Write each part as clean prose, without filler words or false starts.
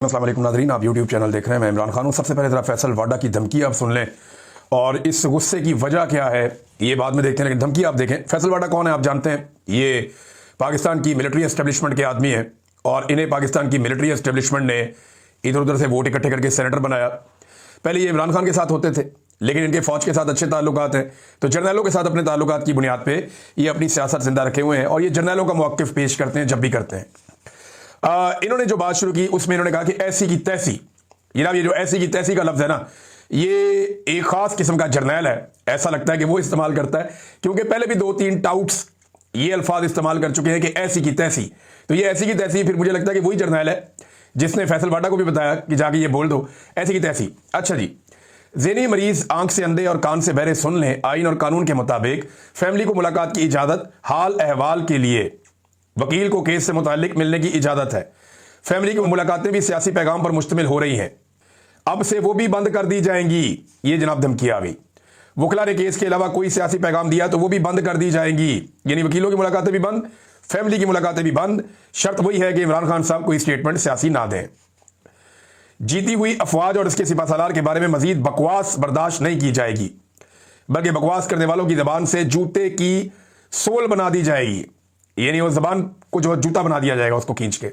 अस्सलाम वालेकुम नाज़रीन, आप यूट्यूब चैनल देख रहे हैं। मैं इमरान खान हूँ। सबसे पहले ज़रा फैसल वाडा की धमकी आप सुन लें और इस गुस्से की वजह क्या है ये बाद में देखते हैं, लेकिन धमकी आप देखें। फैसल वाडा कौन है आप जानते हैं। ये पाकिस्तान की मिलिट्री एस्टेब्लिशमेंट के आदमी हैं और इन्हें पाकिस्तान की मिलिट्री एस्टेब्लिशमेंट ने इधर उधर से वोट इकट्ठे करके सेनेटर बनाया। पहले ये इमरान खान के साथ होते थे, लेकिन इनके फ़ौज के साथ अच्छे ताल्लुकात हैं, तो जर्नैलों के साथ अपने ताल्लुकात की बुनियाद पर ये अपनी सियासत जिंदा रखे हुए हैं और ये जर्नैलों का मौक़िफ़ पेश करते हैं जब भी करते हैं। इन्होंने जो बात शुरू की उसमें इन्होंने कहा कि ऐसी की तैसी, जनाब ये जो ऐसी की तैसी का लफ्ज़ है ना, ये एक ख़ास किस्म का जर्नैल है। ऐसा लगता है कि वो इस्तेमाल करता है, क्योंकि पहले भी 2-3 टाउट्स ये अल्फाज इस्तेमाल कर चुके हैं कि ऐसी की तैसी। तो ये ऐसी की तैसी फिर मुझे लगता है कि वही जर्नैल है जिसने फैसल वाडा को भी बताया कि जाके ये बोल दो ऐसी की तैसी। अच्छा जी, ज़हनी मरीज आंख से अंधे और कान से बहरे सुन लें। आइन और कानून के मुताबिक फैमिली को मुलाकात की इजाज़त, हाल अहवाल के लिए वकील को केस से मुताल्लिक मिलने की इजाज़त है। फैमिली की मुलाकातें भी सियासी पैगाम पर मुश्तमिल हो रही हैं, अब से वो भी बंद कर दी जाएंगी। ये जनाब धमकी आ गई। वकला ने केस के अलावा कोई सियासी पैगाम दिया तो वो भी बंद कर दी जाएंगी, यानी वकीलों की मुलाकातें भी बंद, फैमिली की मुलाकातें भी बंद। शर्त वही है कि इमरान खान साहब कोई स्टेटमेंट सियासी ना दें। जीती हुई अफवाज और इसके सिपाहसालार के बारे में मजीद बकवास बर्दाश्त नहीं की जाएगी, बल्कि बकवास करने वालों की जबान से जूते की सोल बना दी जाएगी, यानी वो जबान को जो जूता बना दिया जाएगा उसको खींच के।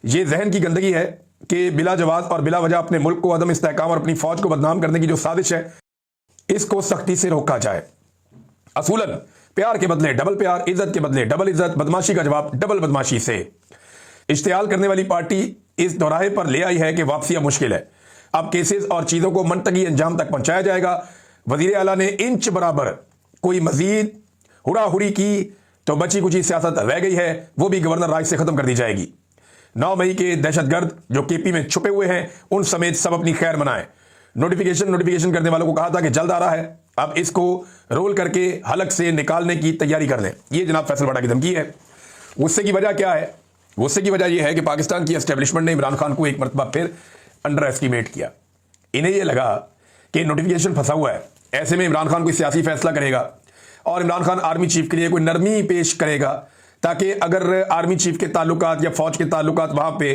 ये जहन की गंदगी है कि बिला जवाज और बिला वजह अपने मुल्क को अदम इस्तेहकाम और अपनी फौज को बदनाम करने की जो साजिश है, इसको सख्ती से रोका जाए। असूलन प्यार के बदले डबल प्यार, इज्जत के बदले डबल इज्जत, बदमाशी का जवाब डबल बदमाशी से। इश्तियाल करने वाली पार्टी इस दोराहे पर ले आई है कि वापसी मुश्किल है। अब केसेस और चीज़ों को मनतकी अंजाम तक पहुंचाया जाएगा। वजीर आला ने इंच बराबर कोई मजीद हुड़ाहुड़ी की तो बची कुछ सियासत रह गई है, वो भी गवर्नर राज से खत्म कर दी जाएगी। 9 मई के दहशतगर्द जो केपी में छुपे हुए हैं उन समेत सब अपनी खैर मनाएं। नोटिफिकेशन करने वालों को कहा था कि जल्द आ रहा है, अब इसको रोल करके हलक से निकालने की तैयारी कर लें। ये जनाब फैसल वाडा की धमकी है। गुस्से की वजह क्या है? गुस्से की वजह यह है कि पाकिस्तान की एस्टेब्लिशमेंट ने इमरान खान को एक मरतबा फिर अंडर एस्टिमेट किया। इन्हें यह लगा कि नोटिफिकेशन फंसा हुआ है, ऐसे में इमरान खान कोई सियासी फैसला करेगा और इमरान खान आर्मी चीफ के लिए कोई नरमी पेश करेगा, ताकि अगर आर्मी चीफ के ताल्लुकात या फौज के ताल्लुकात वहां पे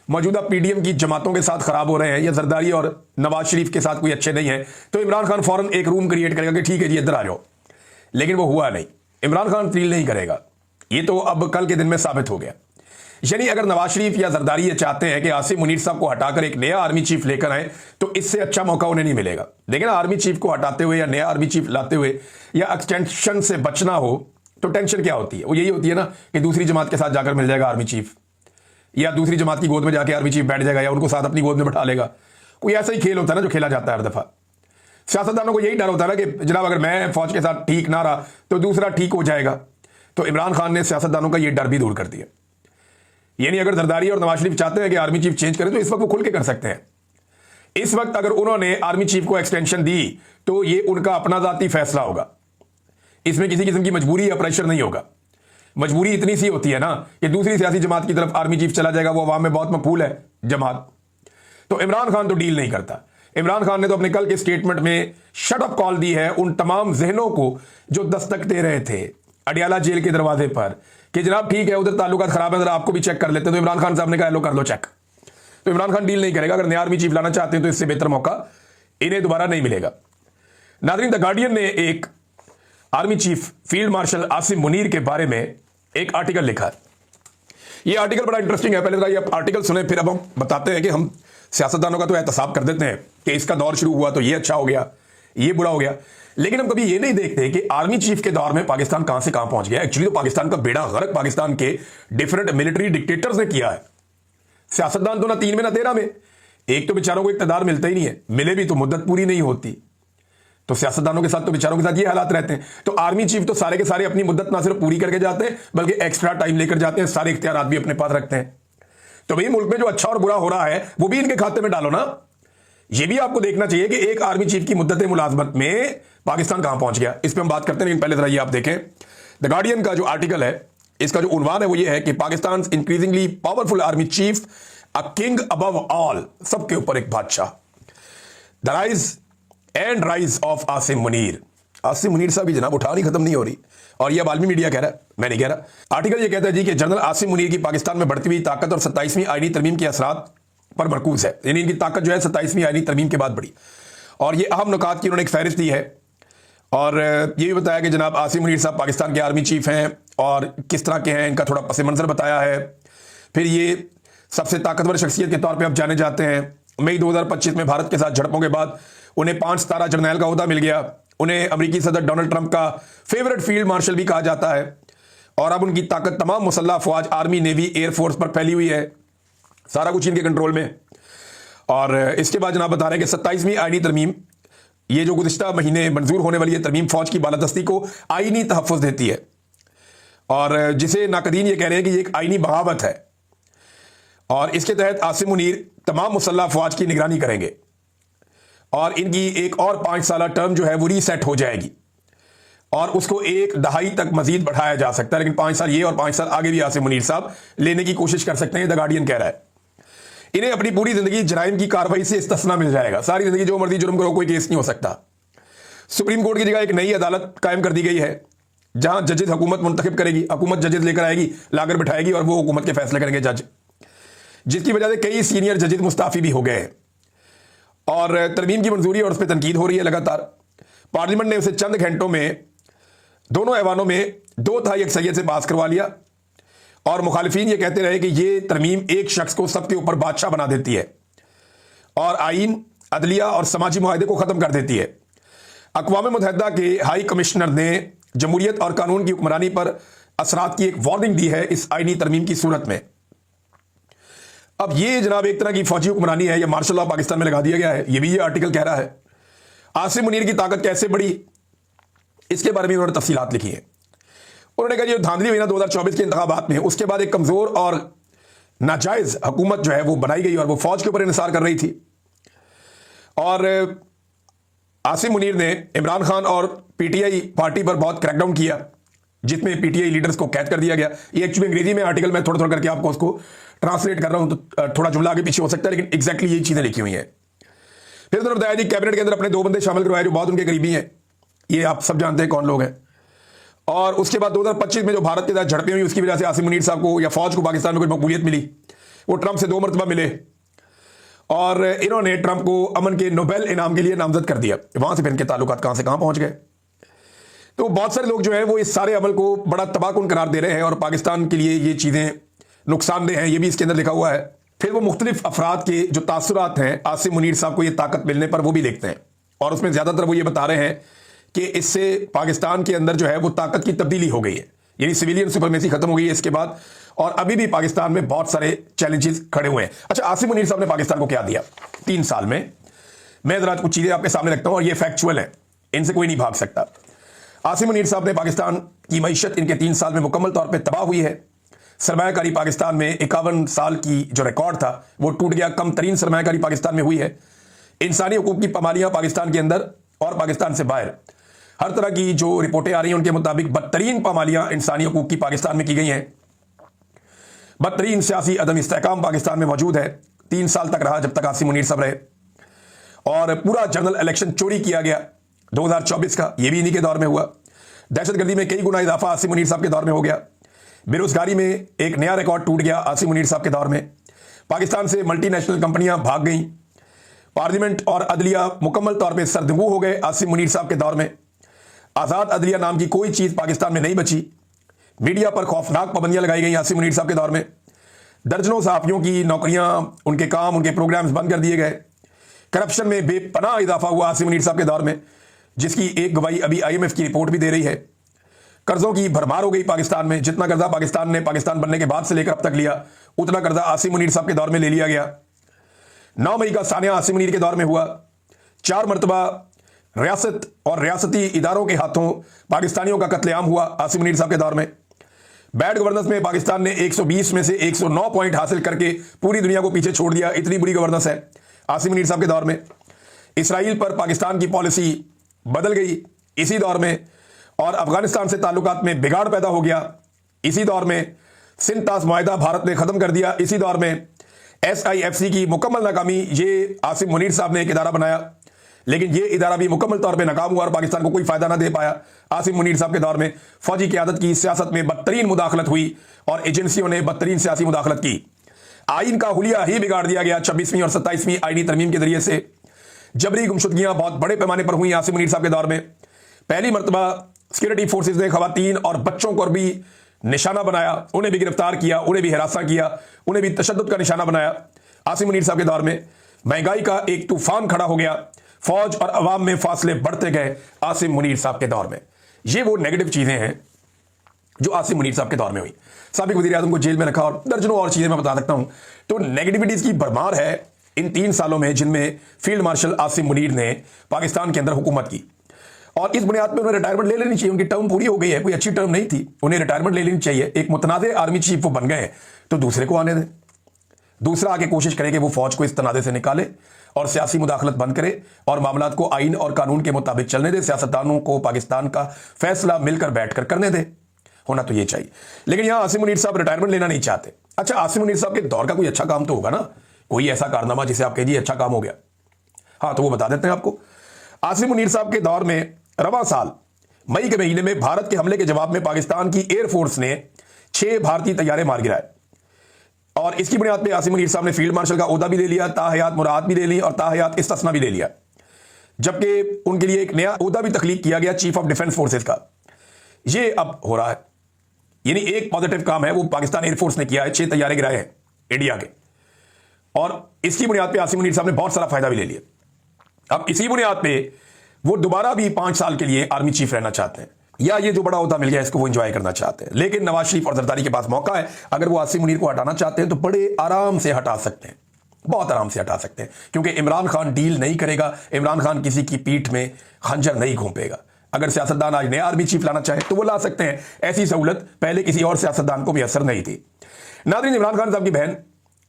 मौजूदा पीडीएम की जमातों के साथ खराब हो रहे हैं या जरदारी और नवाज शरीफ के साथ कोई अच्छे नहीं है, तो इमरान खान फौरन एक रूम क्रिएट करेगा कि ठीक है जी इधर आ जाओ। लेकिन वो हुआ नहीं। इमरान खान तब्दील नहीं करेगा, ये तो अब कल के दिन में साबित हो गया। यानी अगर नवाज शरीफ या जरदारी ये चाहते हैं कि आसिम मुनीर साहब को हटाकर एक नया आर्मी चीफ लेकर आए, तो इससे अच्छा मौका उन्हें नहीं मिलेगा। लेकिन आर्मी चीफ को हटाते हुए या नया आर्मी चीफ लाते हुए या एक्सटेंशन से बचना हो तो टेंशन क्या होती है? वो यही होती है ना कि दूसरी जमात के साथ जाकर मिल जाएगा आर्मी चीफ, या दूसरी जमात की गोद में जाके आर्मी चीफ बैठ जाएगा या उनको साथ अपनी गोद में बैठा लेगा। कोई ऐसा ही खेल होता है ना जो खेला जाता है हर दफा। सियासतदानों को यही डर होता है ना कि जनाब अगर मैं फौज के साथ ठीक ना रहा तो दूसरा ठीक हो जाएगा। तो इमरान खान ने सियासतदानों का यह डर भी दूर कर दिया। यानी अगर जरदारी और नवाज शरीफ चाहते हैं कि आर्मी चीफ चेंज करें तो इस वक्त वो खुल के कर सकते हैं। इस वक्त अगर उन्होंने आर्मी चीफ को एक्सटेंशन दी तो ये उनका अपना जाती फैसला होगा, इसमें किसी किस्म की मजबूरी या प्रेशर नहीं होगा। मजबूरी इतनी सी होती है ना कि दूसरी सियासी जमात की तरफ आर्मी चीफ चला जाएगा, वो अवाम में बहुत मकबूल है जमात। तो इमरान खान तो डील नहीं करता। इमरान खान ने तो अपने कल के स्टेटमेंट में शट अप कॉल दी है उन तमाम जहनों को जो दस्तक दे रहे थे अडियाला जेल के दरवाजे पर कि जनाब ठीक है उधर ताल्लुकात खराब है, जरा आपको भी चेक कर लेते हैं। तो इमरान खान साहब ने कहा लो कर लो चेक। तो इमरान खान डील नहीं करेगा। अगर नया आर्मी चीफ लाना चाहते हैं तो इससे बेहतर मौका इन्हें दोबारा नहीं मिलेगा। नाज़रीन, द गार्डियन ने एक army chief field marshal Asim Munir के बारे में एक आर्टिकल लिखा है। यह आर्टिकल बड़ा इंटरेस्टिंग है। पहले जरा ये आर्टिकल सुने, फिर अब हम बताते हैं कि हम सियासतदानों का तो एहतसाब कर देते हैं कि इसका दौर शुरू हुआ तो ये अच्छा हो गया, ये बुरा हो गया, लेकिन हम कभी ये नहीं देखते कि आर्मी चीफ के दौर में पाकिस्तान कहां से कहां पहुंच गया। एक्चुअली तो पाकिस्तान का बेड़ा गर्क पाकिस्तान के डिफरेंट मिलिट्री डिक्टेटर्स ने किया है। सियासतदान तो ना 3 में ना 13 में, एक तो बेचारों को इक़्तिदार मिलता ही नहीं है, मिले भी तो मुद्दत पूरी नहीं होती। तो सियासतदानों के साथ तो बेचारों के साथ ये हालात रहते हैं। तो आर्मी चीफ तो सारे के सारे अपनी मुद्दत ना सिर्फ पूरी करके जाते हैं बल्कि एक्स्ट्रा टाइम लेकर जाते हैं, सारे इख्तियार भी अपने पास रखते हैं। तो भाई मुल्क में जो अच्छा और बुरा हो रहा है वो भी इनके खाते में डालो ना। ये भी आपको देखना चाहिए कि एक आर्मी चीफ की मुद्दत मुलाजमत में पाकिस्तान कहां पहुंच गया। इस पर हम बात करते हैं, लेकिन पहले जरा ये आप देखें द गार्डियन का जो आर्टिकल है, इसका जो उन्वान है वो ये है कि Pakistan increasingly powerful army chief, a king above all, सबके ऊपर एक बादशाह। The rise and rise of Asim Munir. Asim Munir साहब की जनाब उठानी खत्म नहीं हो रही, और ये अब आलमी मीडिया कह रहा है, मैं नहीं कह रहा। आर्टिकल ये कहता है जी कि जनरल आसिम मुनीर की पाकिस्तान में बढ़ती हुई ताकत और 27वीं आईनी तरमीम के असरात पर मरकूज है, यानी इनकी ताकत जो है 27वीं आईनी तरमीम के बाद बढ़ी। और ये अहम नुकात की उन्होंने एक फहरिस्त दी है और ये भी बताया कि जनाब आसिम मुनीर साहब पाकिस्तान के आर्मी चीफ हैं और किस तरह के हैं, इनका थोड़ा पस मंज़र बताया है। फिर ये सबसे ताकतवर शख्सियत के तौर पे अब जाने जाते हैं। मई 2025 में भारत के साथ झड़पों के बाद उन्हें 5 सितारा जर्नैल का ओहदा मिल गया। उन्हें अमेरिकी सदर डोनाल्ड ट्रंप का फेवरेट फील्ड मार्शल भी कहा जाता है और अब उनकी ताकत तमाम मुसल्लह अफवाज, आर्मी, नेवी, एयरफोर्स पर फैली हुई है, सारा कुछ इनके कंट्रोल में। और इसके बाद जनाब बता रहे हैं कि 27वीं आईनी तरमीम, ये जो गुज़िश्ता महीने मंजूर होने वाली है तरमीम, फौज की बालादस्ती को आईनी तहफ़्फ़ुज़ देती है और जिसे नाकदीन ये कह रहे हैं कि ये एक आईनी बगावत है। और इसके तहत आसिम मुनीर तमाम मुसल्लह अफवाज की निगरानी करेंगे और इनकी एक और 5 साल टर्म जो है वो रीसेट हो जाएगी और उसको 1 दहाई तक मजीद बढ़ाया जा सकता है। लेकिन 5 साल ये और 5 साल आगे भी आसिम मुनीर साहब लेने की कोशिश कर सकते हैं, द गार्डियन कह रहा है। इन्हें अपनी पूरी जिंदगी जराइम की कार्रवाई से इस्तिस्ना मिल जाएगा, सारी जिंदगी जो मर्जी जुर्म करो, कोई केस नहीं हो सकता। सुप्रीम कोर्ट की जगह एक नई अदालत कायम कर दी गई है जहां जजेस हुकूमत मुंतखब करेगी, हुकूमत जजेस लेकर आएगी, लाकर बिठाएगी और वो हुकूमत के फैसले करेंगे जज, जिसकी वजह से कई सीनियर जजेस मुस्ताफी भी हो गए हैं और तरमीम की मंजूरी और उस पर तनकीद हो रही है लगातार। पार्लियामेंट ने उसे चंद घंटों में दोनों ऐवानों में 2/3 अक्सरियत से पास करवा लिया और मुखालिफिन ये कहते रहे कि ये तरमीम एक शख्स को सबके ऊपर बादशाह बना देती है और आइन, अदलिया और समाजी मुआहदे को ख़त्म कर देती है। अक़वाम मुत्तहिदा के हाई कमिश्नर ने जमहूरियत और कानून की हुक्मरानी पर असरात की एक वार्निंग दी है इस आइनी तरमीम की सूरत में। अब ये जनाब एक तरह की फौजी हुक्मरानी है या मार्शल लॉ पाकिस्तान में लगा दिया गया है, ये भी ये आर्टिकल कह रहा है। आसिम मुनीर की ताकत कैसे बढ़ी, इसके बारे में उन्होंने तफसीलात लिखी है। उन्होंने कहा जो धांधली हुई ना 2024 के इंतखाबात में, उसके बाद एक कमज़ोर और नाजायज़ हुकूमत जो है वो बनाई गई और वो फौज के ऊपर इंसार कर रही थी। और आसिम मुनीर ने इमरान खान और पीटीआई पार्टी पर बहुत क्रैकडाउन किया, जिसमें पीटीआई लीडर्स को कैद कर दिया गया। ये एक्चुअली अंग्रेजी में आर्टिकल मैं थोड़ा थोड़ा करके आपको उसको ट्रांसलेट कर रहा हूं, तो थोड़ा जुमला आगे पीछे हो सकता है, लेकिन एग्जैक्टली यही चीज़ें लिखी हुई हैं। फिर उन्होंने बताया जी कैबिनेट के अंदर अपने 2 बंदे शामिल करवाए जो बहुत उनके करीबी हैं, ये आप सब जानते हैं कौन लोग हैं। और उसके बाद 2025 में जो भारत के साथ झड़पें हुई उसकी वजह से आसिम मुनीर साहब को या फौज को पाकिस्तान में कोई मकबूलियत मिली, वो ट्रंप से 2 मरतबा मिले और इन्होंने ट्रंप को अमन के नोबेल इनाम के लिए नामजद कर दिया। वहां से फिर इनके ताल्लुकात कहां से कहां पहुंच गए। तो बहुत सारे लोग जो है वो इस सारे अमल को बड़ा तबाहकुन करार दे रहे हैं और पाकिस्तान के लिए ये चीज़ें नुकसानदेह हैं, ये भी इसके अंदर लिखा हुआ है। फिर वो मुख्तलिफ अफराद के जो तासुरात हैं आसिम मुनीर साहब को ये ताकत मिलने पर, वो भी लिखते हैं और उसमें ज़्यादातर वो ये बता रहे हैं कि इससे पाकिस्तान के अंदर जो है वो ताकत की तब्दीली हो गई है, यानी सिविलियन सुपरमेसी खत्म हो गई है इसके बाद, और अभी भी पाकिस्तान में बहुत सारे चैलेंजेस खड़े हुए हैं। अच्छा, आसिम मुनीर साहब ने पाकिस्तान को क्या दिया 3 साल में? मैं जरा कुछ चीज़ें आपके सामने रखता हूं और ये फैक्चुअल है, इनसे कोई नहीं भाग सकता। आसिम मुनीर साहब ने पाकिस्तान की मईशत इनके 3 साल में मुकम्मल तौर पर तबाह हुई है। सरमायाकारी पाकिस्तान में 51 साल की जो रिकॉर्ड था वो टूट गया, कम तरीन सरमायाकारी पाकिस्तान में हुई है। इंसानी हुकूक की पामालियाँ पाकिस्तान के अंदर और पाकिस्तान से बाहर हर तरह की जो रिपोर्टें आ रही हैं उनके मुताबिक बदतरीन पामालियाँ इंसानी हुकूक की पाकिस्तान में की गई हैं। बदतरीन सियासी अदम इस्तेहकाम पाकिस्तान में मौजूद है, 3 साल तक रहा जब तक आसिम मुनीर साहब रहे। और पूरा जनरल इलेक्शन चोरी किया गया 2024 का, ये भी इन्हीं के दौर में हुआ। दहशतगर्दी में कई गुना इजाफा आसिम मुनीर साहब के दौर में हो गया। बेरोजगारी में एक नया रिकॉर्ड टूट गया आसिम मुनीर साहब के दौर में। पाकिस्तान से मल्टीनेशनल कंपनियां भाग गईं। पार्लियामेंट और अदलिया मुकम्मल तौर पे सरदगू हो गए आसिम मुनीर साहब के दौर में। आज़ाद अदलिया नाम की कोई चीज़ पाकिस्तान में नहीं बची। मीडिया पर खौफनाक पाबंदियां लगाई गई आसिम मुनीर साहब के दौर में। दर्जनों सहाफ़ियों की नौकरियां, उनके काम, उनके प्रोग्राम्स बंद कर दिए गए। करप्शन में बेपनाह इजाफा हुआ आसिम मुनीर साहब के दौर में, जिसकी एक गवाही अभी IMF की रिपोर्ट भी दे रही है। कर्जों की भरमार हो गई पाकिस्तान में। जितना कर्जा पाकिस्तान ने पाकिस्तान बनने के बाद से लेकर अब तक लिया, उतना कर्जा आसिम मुनीर साहब के दौर में ले लिया गया। 9 मई का सानिया आसिम मुनीर के दौर में हुआ। 4 मरतबा रियासत और रियासती इदारों के हाथों पाकिस्तानियों का कत्लेआम हुआ आसिम मुनीर साहब के दौर में। बैड गवर्नेंस में पाकिस्तान ने 120 में से 109 पॉइंट हासिल करके पूरी दुनिया को पीछे छोड़ दिया। इतनी बुरी गवर्नेंस है आसिम मुनीर साहब के दौर में। इसराइल पर पाकिस्तान की पॉलिसी बदल गई इसी दौर में, और अफगानिस्तान से ताल्लुकात में बिगाड़ पैदा हो गया इसी दौर में। सिंध तास मुआहिदा भारत ने ख़त्म कर दिया इसी दौर में। SIFC की मुकम्मल नाकामी, ये आसिम मुनीर साहब ने एक इदारा बनाया, लेकिन ये इदारा भी मुकम्मल तौर पे नाकाम हुआ और पाकिस्तान को कोई फ़ायदा ना दे पाया। आसिम मुनीर साहब के दौर में फ़ौजी क़यादत की सियासत में बदतरीन मुदाखलत हुई और एजेंसियों ने बदतरीन सियासी मुदाखलत की। आइन का हुलिया ही बिगाड़ दिया गया 26वीं और 27वीं आईनी तरमीम के जरिए से। जबरी गुमशुदगियां बहुत बड़े पैमाने पर हुई आसिम मुनीर साहब के दौर में। पहली मरतबा सिक्योरिटी फोर्सेज ने खवातीन और बच्चों को भी निशाना बनाया, उन्हें भी गिरफ्तार किया, उन्हें भी हिरासा किया, उन्हें भी तशद्दुद का निशाना बनाया। आसिम मुनीर साहब के दौर में महंगाई का एक तूफान खड़ा हो गया, फौज और अवाम में फासले बढ़ते गए आसिम मुनीर साहब के दौर में। ये वो नेगेटिव चीजें हैं जो आसिम मुनीर साहब के दौर में हुई। साबिक वज़ीर आज़म को जेल में रखा और दर्जनों और चीजें मैं बता सकता हूं। तो नेगेटिविटीज की भरमार है इन 3 सालों में जिनमें फील्ड मार्शल आसिम मुनीर ने पाकिस्तान के अंदर हुकूमत की। और इस बुनियाद पर उन्हें रिटायरमेंट ले लेनी चाहिए। उनकी टर्म पूरी हो गई है, कोई अच्छी टर्म नहीं थी, उन्हें रिटायरमेंट ले लेनी चाहिए। एक मुतनाज़े आर्मी चीफ वो बन गए हैं, तो दूसरे को आने दें। दूसरा आके कोशिश करे कि वो फौज को इस तनाज़े से निकाले और सियासी मुदाखलत बंद करे और मामलात को आइन और कानून के मुताबिक चलने दे। सियासतदानों को पाकिस्तान का फैसला मिलकर बैठकर करने दे। होना तो ये चाहिए। लेकिन यहां आसिम मुनीर साहब रिटायरमेंट लेना नहीं चाहते। अच्छा, आसिम मुनीर साहब के दौर का कोई अच्छा काम तो होगा ना, कोई ऐसा कारनामा जिसे आप कहिए अच्छा काम हो गया। हाँ, तो वो बता देते हैं आपको। आसिम मुनीर साहब के दौर में रवां साल मई के महीने में भारत के हमले के जवाब में पाकिस्तान की एयरफोर्स ने 6 भारतीय तैयारे मार गिराए और इसकी बुनियाद पर आसिम मुनीर साहब ने फील्ड मार्शल का ओहदा भी ले लिया, ताहयात मुराद भी ले ली और ताहयात इस्तिस्ना भी ले लिया। जबकि उनके लिए एक नया ओहदा भी तख्लीक किया गया, चीफ ऑफ डिफेंस फोर्सेज का। ये अब हो रहा है, यानी एक पॉजिटिव काम है वो पाकिस्तान एयरफोर्स ने किया है। 6 तैयारे गिराए हैं इंडिया के और इसकी बुनियाद पे आसिम मुनीर साहब ने बहुत सारा फायदा भी ले लिया। अब इसी बुनियाद पे वो दोबारा भी 5 साल के लिए आर्मी चीफ रहना चाहते हैं, या ये जो बड़ा ओहदा मिल गया इसको वो एंजॉय करना चाहते हैं। लेकिन नवाज शरीफ और जरदारी के पास मौका है, अगर वो आसिम मुनीर को हटाना चाहते हैं तो बड़े आराम से हटा सकते हैं, बहुत आराम से हटा सकते हैं, क्योंकि इमरान खान डील नहीं करेगा। इमरान खान किसी की पीठ में खंजर नहीं घोंपेगा। अगर सियासतदान आज नया आर्मी चीफ लाना चाहे तो वो ला सकते हैं। ऐसी सहूलत पहले किसी और सियासतदान को भी असर नहीं थी। नाज़रीन, इमरान खान साहब की बहन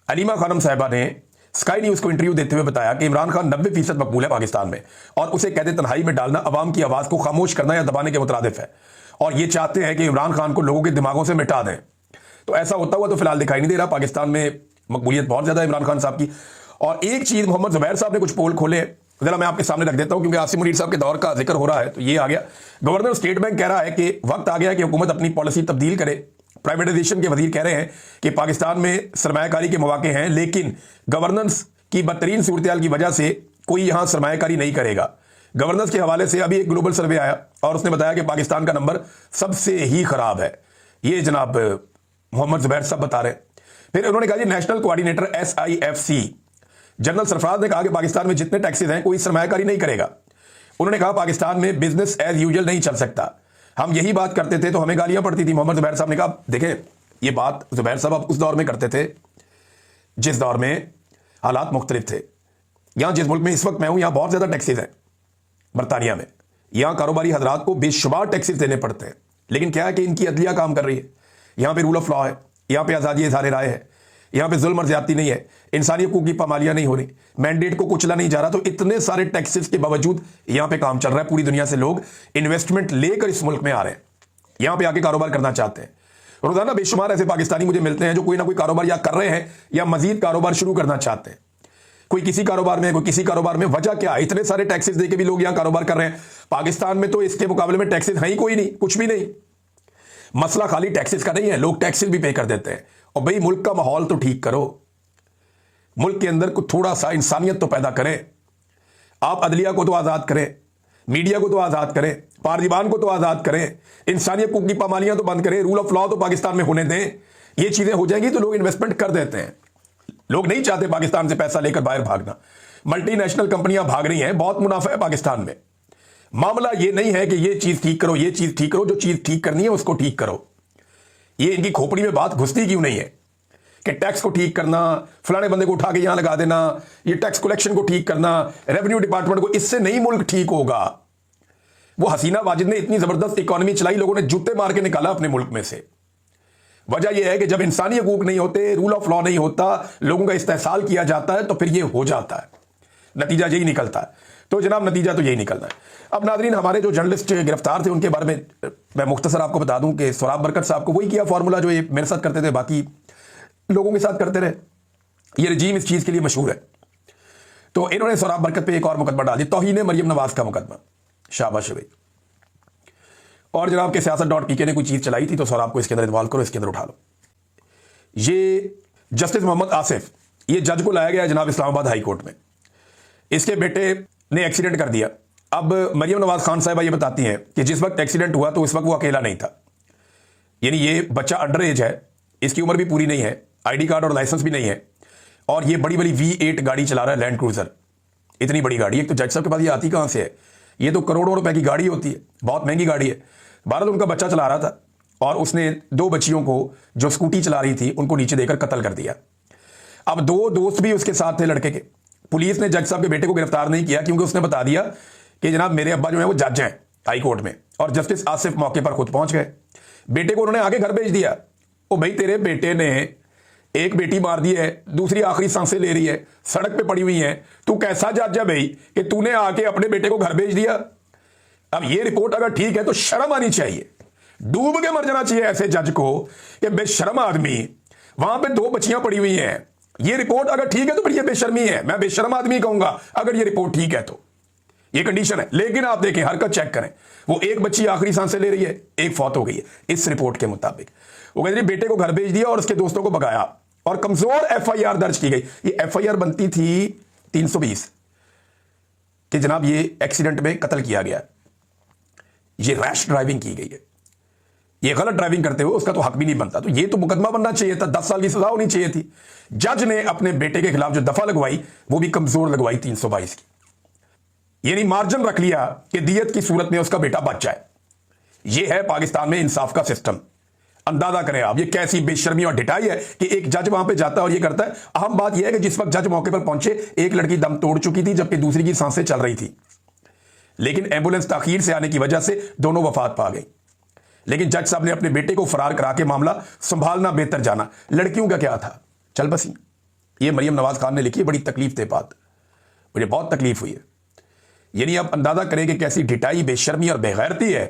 अलीमा खानम साहिबा ने स्काई न्यूज को इंटरव्यू देते हुए बताया कि इमरान खान 90% मकबूल है पाकिस्तान में और उसे कैद तन्हाई में डालना अवाम की आवाज को खामोश करना या दबाने के मुतरादिफ है और ये चाहते हैं कि इमरान खान को लोगों के दिमागों से मिटा दें। तो ऐसा होता हुआ तो फिलहाल दिखाई नहीं दे रहा। पाकिस्तान में मकबूलियत बहुत ज्यादा है इमरान खान साहब की। और एक चीज, मोहम्मद जुबैर साहब ने कुछ पोल खोले, जरा मैं आपके सामने रख देता हूं क्योंकि आसिम मुनीर साहब के दौर का जिक्र हो रहा है तो ये आ गया। गवर्नर स्टेट बैंक कह रहा है कि वक्त आ गया कि हुकूमत अपनी पॉलिसी तब्दील करे। प्राइवेटाइजेशन के वजीर कह रहे हैं कि पाकिस्तान में सरमायाकारी के मौके हैं, लेकिन गवर्नेंस की बदतरीन सूरत की वजह से कोई यहां सरमायाकारी नहीं करेगा। गवर्नेंस के हवाले से अभी एक ग्लोबल सर्वे आया और उसने बताया कि पाकिस्तान का नंबर सबसे ही खराब है। ये जनाब मोहम्मद जुबैर साहब बता रहे हैं। फिर उन्होंने कहा, national coordinator SIFC general Sarfaraz ने कहा कि पाकिस्तान में जितने टैक्सेस हैं कोई सरमायाकारी नहीं करेगा। उन्होंने कहा पाकिस्तान में बिजनेस एज यूजुअल नहीं चल सकता। हम यही बात करते थे तो हमें गालियां पड़ती थी। मोहम्मद जुबैर साहब ने कहा, देखें ये बात जुबैर साहब आप उस दौर में करते थे जिस दौर में हालात मुख्तलिफ थे। यहां जिस मुल्क में इस वक्त मैं हूं यहां बहुत ज्यादा टैक्सेस हैं बरतानिया में। यहां कारोबारी हजरात को बेशुमार टैक्सेस देने पड़ते हैं, लेकिन क्या है कि इनकी अदलिया काम कर रही है। यहां पे रूल ऑफ लॉ है, यहां पे आज़ादी इज़हार राय है, यहां पे जुल्म और ज्यादती नहीं है, इंसानी हकूक की पामालियां नहीं हो रही, मैंडेट को कुचला नहीं जा रहा। तो इतने सारे टैक्सेस के बावजूद यहां पे काम चल रहा है। पूरी दुनिया से लोग इन्वेस्टमेंट लेकर इस मुल्क में आ रहे हैं, यहां पे आके कारोबार करना चाहते हैं। रोजाना बेशुमार ऐसे पाकिस्तानी मुझे मिलते हैं जो कोई ना कोई कारोबार या कर रहे हैं या मजीद कारोबार शुरू करना चाहते हैं। कोई किसी कारोबार में, कोई किसी कारोबार में। वजह क्या है? इतने सारे टैक्सेस देके भी लोग यहां कारोबार कर रहे हैं। पाकिस्तान में तो इसके मुकाबले में टैक्सेस है ही कोई नहीं, कुछ भी नहीं। मसला खाली टैक्सेस का नहीं है, लोग टैक्सेस भी पे कर देते हैं। और भाई मुल्क का माहौल तो ठीक करो, मुल्क के अंदर कुछ थोड़ा सा इंसानियत तो पैदा करें। आप अदलिया को तो आजाद करें, मीडिया को तो आजाद करें, पार्लिमान को तो आजाद करें, इंसानी हकूक की पामालियां तो बंद करें, रूल ऑफ लॉ तो पाकिस्तान में होने दें। ये चीजें हो जाएंगी तो लोग इन्वेस्टमेंट कर देते हैं। लोग नहीं चाहते पाकिस्तान से पैसा लेकर बाहर भागना। मल्टीनेशनल कंपनियां भाग रही हैं, बहुत मुनाफा है पाकिस्तान में। मामला ये नहीं है कि ये चीज ठीक करो, ये चीज ठीक करो, जो चीज ठीक करनी है उसको ठीक करो। ये इनकी खोपड़ी में बात घुसती क्यों नहीं है कि टैक्स को ठीक करना, फलाने बंदे को उठा के यहां लगा देना, ये टैक्स कलेक्शन को ठीक करना, रेवेन्यू डिपार्टमेंट को, इससे नहीं मुल्क ठीक होगा। वो हसीना वाजिद ने इतनी जबरदस्त इकोनॉमी चलाई, लोगों ने जूते मार के निकाला अपने मुल्क में से। वजह यह है कि जब इंसानी हकूक नहीं होते, रूल ऑफ लॉ नहीं होता, लोगों का इस्तेहसाल किया जाता है, तो फिर ये हो जाता है। नतीजा यही निकलता है। तो जनाब नतीजा तो यही निकलना है। अब नाजरीन, हमारे जो जर्नलिस्ट गिरफ्तार थे उनके बारे में मैं मुख्तसर आपको बता दूं कि सोराब बरकत साहब को वही किया फॉर्मूला जो ये मेरे साथ करते थे, बाकी लोगों के साथ करते रहे। ये रजीम इस चीज के लिए मशहूर है। तो इन्होंने सोराब बरकत पे एक और मुकदमा डाल दिया, तौहीन मरियम नवाज का मुकदमा। शाबाश भाई। और जनाब के siyaasat.pk ने कोई चीज चलाई थी तो सोराब को इसके अंदर इन्वॉल्व करो, इसके अंदर उठा लो। ये जस्टिस मोहम्मद आसिफ, ये जज को लाया गया जनाब इस्लामाबाद हाई कोर्ट में। इसके बेटे ने एक्सीडेंट कर दिया। अब मरियम नवाज खान साहिबा ये बताती हैं कि जिस वक्त एक्सीडेंट हुआ तो उस वक्त वो अकेला नहीं था, यानी ये बच्चा अंडर एज है, इसकी उम्र भी पूरी नहीं है, आईडी कार्ड और लाइसेंस भी नहीं है, और ये बड़ी बड़ी V8 गाड़ी चला रहा है, लैंड क्रूजर। इतनी बड़ी गाड़ी, एक तो जज साहब के पास ये आती कहां से है? ये तो करोड़ों रुपए की गाड़ी होती है, बहुत महंगी गाड़ी है। भारत उनका बच्चा चला रहा था और उसने 2 बच्चियों को जो स्कूटी चला रही थी उनको नीचे देकर कत्ल कर दिया। अब 2 दोस्त भी उसके साथ थे लड़के के। पुलिस ने जज साहब के बेटे को गिरफ्तार नहीं किया क्योंकि उसने बता दिया कि जनाब मेरे अब्बा जो है वो जज हैं हाई कोर्ट में, और जस्टिस आसिफ मौके पर खुद पहुंच गए। बेटे को उन्होंने आगे घर भेज दिया। ओ भाई, तेरे बेटे ने एक बेटी मार दी है, दूसरी आखिरी सांसें ले रही है, सड़क पे पड़ी हुई है, तू कैसा जज है भाई कि तूने आके अपने बेटे को घर भेज दिया? अब ये रिपोर्ट अगर ठीक है तो शर्म आनी चाहिए, डूब के मर जाना चाहिए ऐसे जज को कि बेशर्म आदमी, वहां पे 2 बच्चियां पड़ी हुई हैं। ये रिपोर्ट अगर ठीक है तो फिर ये बेशर्मी है, मैं बेशर्म आदमी कहूंगा अगर ये रिपोर्ट ठीक है तो। ये कंडीशन है। लेकिन आप देखें, हरकत चेक करें, वो एक बच्ची आखिरी सांसें ले रही है, एक फौत हो गई है इस रिपोर्ट के मुताबिक। वो कहते हैं बेटे को घर भेज दिया और उसके दोस्तों को भगाया और कमजोर FIR दर्ज की गई। ये FIR बनती थी 320 कि जनाब ये एक्सीडेंट में कत्ल किया गया, ये रैश ड्राइविंग की गई है, ये गलत ड्राइविंग करते हुए उसका तो हक भी नहीं बनता। तो ये तो मुकदमा बनना चाहिए था, 10 साल की सजा होनी चाहिए थी। जज ने अपने बेटे के खिलाफ जो दफा लगवाई वो भी कमजोर लगवाई 322 की, यानी मार्जिन रख लिया कि दियत की सूरत में उसका बेटा बच जाए। यह है पाकिस्तान में इंसाफ का सिस्टम। अंदाजा करें आप ये कैसी बेशर्मी और ढिठाई है कि एक जज वहां पे जाता है और ये करता है। अहम बात यह है कि जिस वक्त जज मौके पर पहुंचे एक लड़की दम तोड़ चुकी थी जबकि दूसरी की सांसें चल रही थी, लेकिन एम्बुलेंस ताखीर से आने की वजह से दोनों वफात पा गई। लेकिन जज साहब ने अपने बेटे को फरार करा के मामला संभालना बेहतर जाना। लड़कियों का क्या था, चल बसी। ये मरियम नवाज खान ने लिखी है, बड़ी तकलीफ दे बात, मुझे बहुत तकलीफ हुई है। यानी आप अंदाजा करें कि कैसी ढिठाई, बेशर्मी और बेगैरती है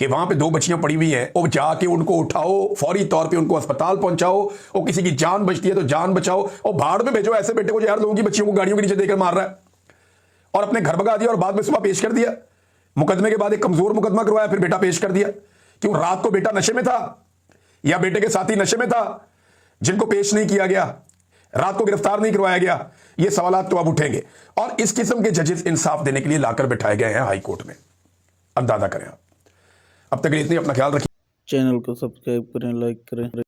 कि वहां पे 2 बच्चियां पड़ी हुई हैं और जाके उनको उठाओ, फौरी तौर पे उनको अस्पताल पहुंचाओ, और किसी की जान बचती है तो जान बचाओ, और भाड़ में भेजो ऐसे बेटे को जो यार लोगों की बच्चियों को गाड़ियों के नीचे देकर मार रहा है, और अपने घर भगा दिया और बाद में सुबह पेश कर दिया। मुकदमे के बाद एक कमजोर मुकदमा करवाया, फिर बेटा पेश कर दिया। क्यों? रात को बेटा नशे में था या बेटे के साथी नशे में था जिनको पेश नहीं किया गया, रात को गिरफ्तार नहीं करवाया गया? ये सवालात तो अब उठेंगे और इस किस्म के जजेस इंसाफ देने के लिए लाकर बिठाए गए हैं हाई कोर्ट में। अंदाजा करें आप। अब तक इतनी, अपना ख्याल रखिए। चैनल को सब्सक्राइब करें, लाइक करें।